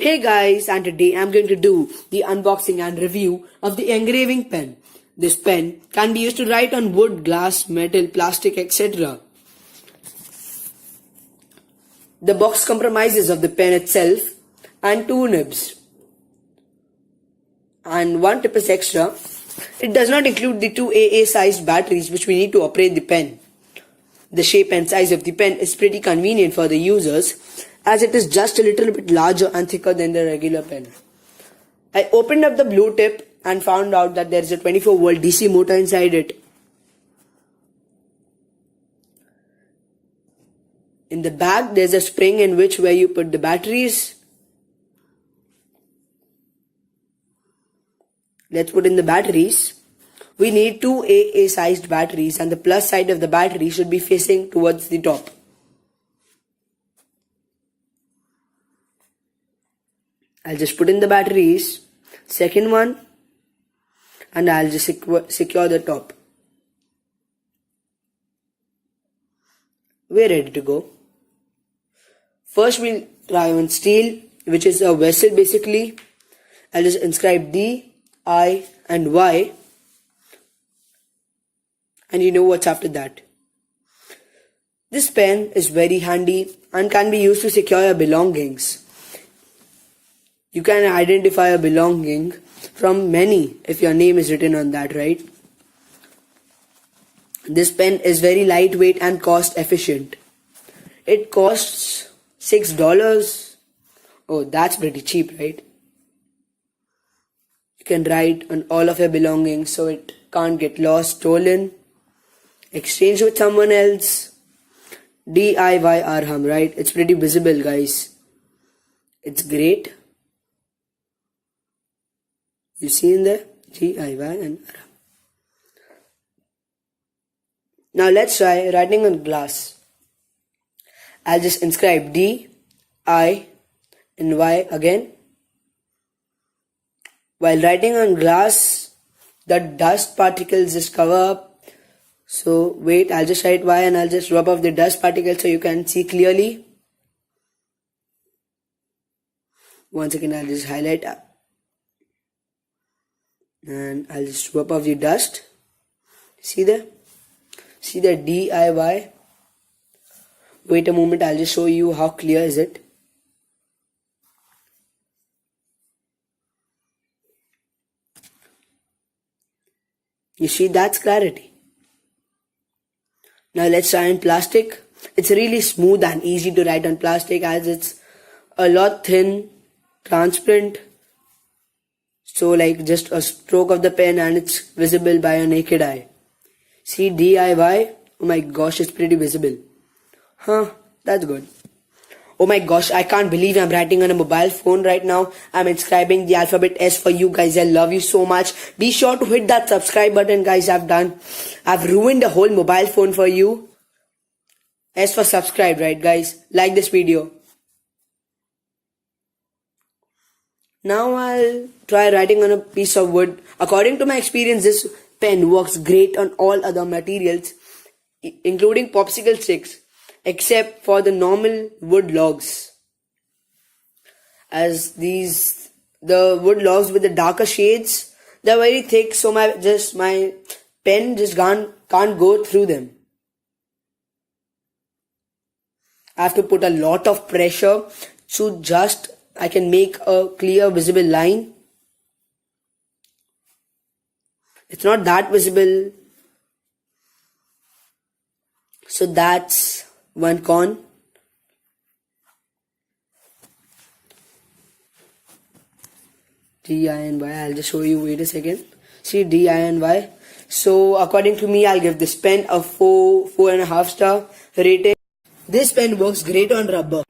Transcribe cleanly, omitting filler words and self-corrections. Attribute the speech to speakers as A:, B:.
A: Hey guys, and today I'm going to do the unboxing and review of the engraving pen. This pen can be used to write on wood, glass, metal, plastic, etc. The box comprises of the pen itself and two nibs. And one tip is extra. It does not include the two AA sized batteries which we need to operate the pen. The shape and size of the pen is pretty convenient for the users as it is just a little bit larger and thicker than the regular pen. I opened up the blue tip and found out that there is a 24-volt DC motor inside it. In the back there is a spring in which where you put the batteries. Let's put in the batteries. We need two AA sized batteries and the plus side of the battery should be facing towards the top. I'll just put in the batteries, second one, and I'll just secure the top. We're ready to go. First we'll try on steel, which is a vessel basically. I'll just inscribe D, I and Y. And you know what's after that. This pen is very handy and can be used to secure your belongings. You can identify a belonging from many if your name is written on that, right? This pen is very lightweight and cost efficient. It costs $6. Oh, that's pretty cheap, right? You can write on all of your belongings so it can't get lost, stolen, exchanged with someone else. DIY ARHUM, right? It's pretty visible, guys. It's great. You see in there? DIY and ARHUM. Now let's try writing on glass. I'll just inscribe D, I and Y again. While writing on glass, the dust particles just cover up. So wait, I'll just write Y and I'll just rub off the dust particles so you can see clearly. Once again, I'll just highlight up. And I'll just rub off the dust. See there? See the DIY? Wait a moment, I'll just show you how clear is it. You see, that's clarity. Now let's try on plastic. It's really smooth and easy to write on plastic as it's a lot thin, transparent. So like just a stroke of the pen and it's visible by a naked eye. See DIY? Oh my gosh, it's pretty visible. Huh, that's good. Oh my gosh, I can't believe I'm writing on a mobile phone right now. I'm inscribing the alphabet S for you guys. I love you so much. Be sure to hit that subscribe button, guys. I've ruined the whole mobile phone for you. S for subscribe, right guys? Like this video. Now I'll try writing on a piece of wood. According to my experience, this pen works great on all other materials, including popsicle sticks, except for the normal wood logs. As the wood logs with the darker shades, they're very thick, so my pen just can't go through them. I have to put a lot of pressure so just I can make a clear visible line. It's not that visible. So that's one con. D, I and Y. I'll just show you. Wait a second. See D, I and Y. So according to me, I'll give this pen a 4.5 star rating. This pen works great on rubber.